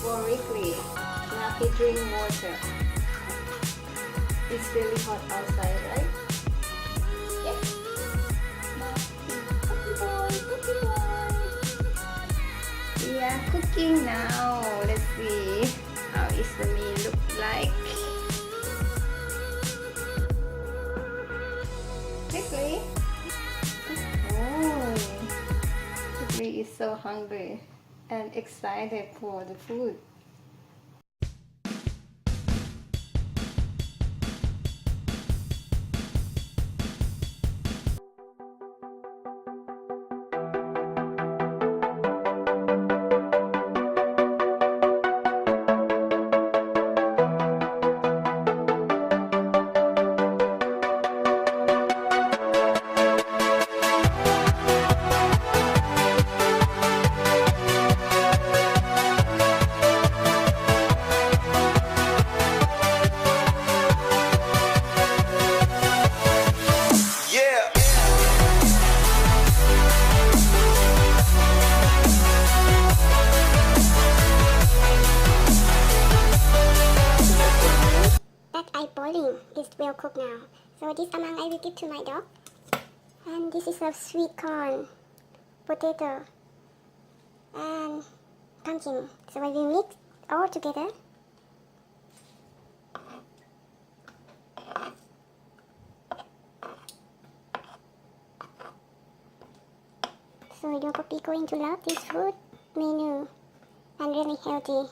for Ricky. Now he drink water. It's really hot outside, right? Yes. Cookie boy, cookie boy. We are cooking now. Let's see how is the meal look like. Ricky. Oh, Ricky is so hungry and excited for the food. Boiling is well cooked now. So this amount I will give to my dog. And this is a sweet corn, potato, and pumpkin. So I will mix all together. So your puppy going to love this food menu and really healthy.